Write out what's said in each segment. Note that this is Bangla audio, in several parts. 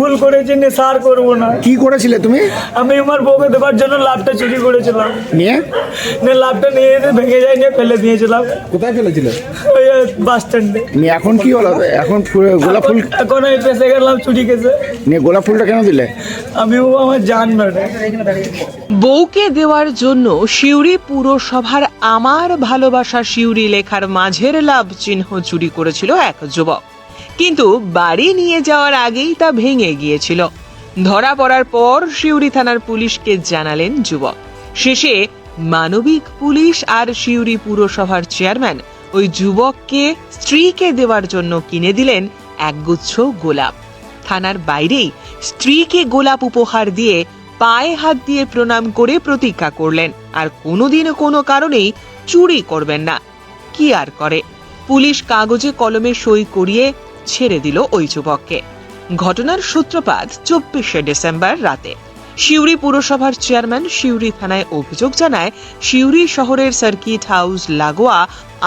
ভুল করেছি, নেশা আর করবো না। কি করেছিলে তুমি? আমি আমার বউকে দেওয়ার জন্য লাভটা চুরি করেছিলাম, নিয়ে নিয়ে লাভটা নিয়ে ভেঙে যায় নিয়ে ফেলে দিয়েছিলাম কোথায় ফেলেছিলে? ওই বাস স্ট্যান্ডে। নিয়ে এখন কি হলো? এখন গোলাপ ফুল এখন আমি ফেসে গেলাম চুরি কেসে। নিয়ে গোলাপ ফুলটা কেন দিলে? আমি ও আমার জান ম্যাডাম। বউকে দেওয়ার জন্য সিউড়ি পুরসভার আমার ভালোবাসা সিউড়ি লেখার মাঝের লাভ চিহ্ন চুরি করেছিল এক যুবক, কিন্তু বাড়ি নিয়ে যাওয়ার আগেই তা ভেঙে গিয়েছিল। ধরা পড়ার পর সিউড়ি থানার পুলিশকে জানালেন যুবক। শেষে মানবিক পুলিশ আর সিউড়ি পুরসভার চেয়ারম্যান ওই যুবককে স্ত্রীকে দেওয়ার জন্য কিনে দিলেন একগুচ্ছ গোলাপ। থানার বাইরেই স্ত্রীকে গোলাপ উপহার দিয়ে পায়ে হাত দিয়ে প্রণাম করে প্রতিজ্ঞা করলেন আর কোনোদিনও কোনো কারণেই চুরি করবেন না। কি আর করে, পুলিশ কাগজে কলমে সই করিয়ে ছেড়ে দিল ওই যুবককে। ঘটনার সূত্রপাত 24শে ডিসেম্বর রাতে। সিউড়ি পুরসভার চেয়ারম্যান সিউড়ি থানায় অভিযোগ জানায়, সিউড়ি শহরের সার্কিট হাউস লাগোয়া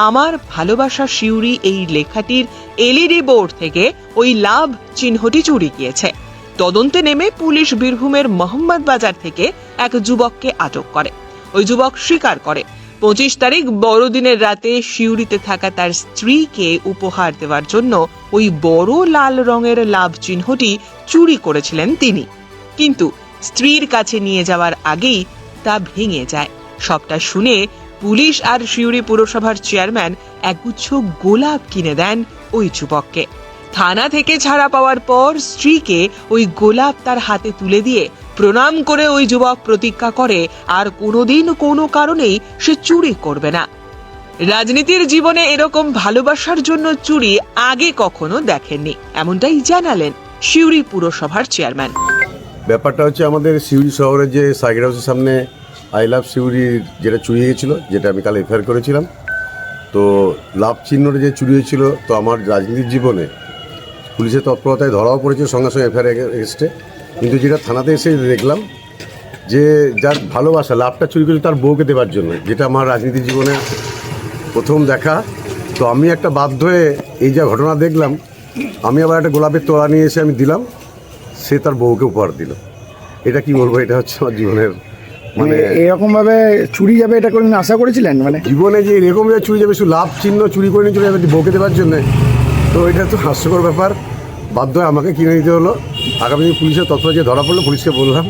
আমার ভালোবাসা সিউড়ি এই লেখাটির এলইডি বোর্ড থেকে ওই লাভ চিহ্নটি চুরি গিয়েছে। তদন্তে নেমে পুলিশ বীরভূমের মোহাম্মদ বাজার থেকে এক যুবককে আটক করে। ওই যুবক স্বীকার করে 25 তারিখ বড়দিনের রাতে সিউড়িতে থাকা তার স্ত্রীকে উপহার দেওয়ার জন্য ওই বড় লাল রঙের লাভ চিহ্নটি চুরি করেছিলেন তিনি, কিন্তু স্ত্রীর কাছে নিয়ে যাওয়ার আগেই তা ভেঙে যায়। সবটা শুনে পুলিশ আর সিউড়ি পুরসভার চেয়ারম্যান একগুচ্ছ গোলাপ কিনে দেন ওই যুবককে। থানা থেকে ছাড়া পাওয়ার পর স্ত্রীকে ওই গোলাপ তার হাতে তুলে দিয়ে প্রণাম করে ওই যুবক প্রতিজ্ঞা করে আর কোনোদিন কোনো কারণেই সে চুরি করবে না। রাজনীতির জীবনে এরকম ভালোবাসার জন্য চুরি আগে কখনো দেখেননি, এমনটাই জানালেন সিউড়ি পুরসভার চেয়ারম্যান। ব্যাপারটা হচ্ছে আমাদের সিউড়ি শহরের যে সার্কিট হাউসের সামনে আই লাভ সিউড়ির যেটা চুরি হয়েছিল, যেটা আমি কাল এফআইআর করেছিলাম, তো লাভ চিহ্নটা যে চুরি হয়েছিল, তো আমার রাজনীতির জীবনে পুলিশের তৎপরতায় ধরাও পড়েছে সঙ্গে সঙ্গে এফআইআর এগেস্টে। কিন্তু যেটা থানাতে এসে দেখলাম যে যার ভালোবাসা লাভটা চুরি করেছে তার বউকে দেওয়ার জন্য, যেটা আমার রাজনীতির জীবনে প্রথম দেখা। তো আমি একটা বাধ্য হয়ে এই যা ঘটনা দেখলাম, আমি আবার একটা গোলাপের তোড়া নিয়ে এসে আমি দিলাম, সে তার বউকে উপহার দিল। এটা কি বলবো, এটা হচ্ছে আমার জীবনের মানে এরকম ভাবে চুরি যাবে এটা কোনদিন আশা করেছিলেন? মানে জীবনে যে এরকম চুরি যাবে, শুধু লাভ চিহ্ন চুরি করে নিয়ে চলে যাবে বউকে দেওয়ার জন্য, তো এটা তো হাস্যকর ব্যাপার। বাধ্য হয়ে আমাকে কিনে নিতে হলো। আগামী দিন পুলিশের তৎপর যে ধরা পড়লো, পুলিশকে বললাম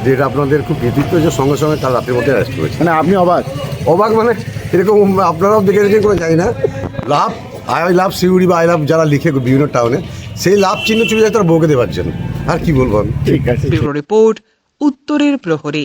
যে এটা আপনাদের খুব কৃতিত্ব যে সঙ্গে সঙ্গে কাল রাতের মধ্যে অ্যারেস্ট করেছে। মানে আপনি অবাক মানে এরকম আপনারাও দেখে রেখে কোনো জানি না, লাভ আই লাভ সিউড়ি বা আই লাভ যারা লিখে বিভিন্ন টাউনে, সেই লাভ চিহ্ন চুরি যায় তার বউকে দেওয়ার জন্য। আর কি বলবো আমি। ঠিক আছে। ব্যুরো রিপোর্ট, উত্তরের প্রহরী।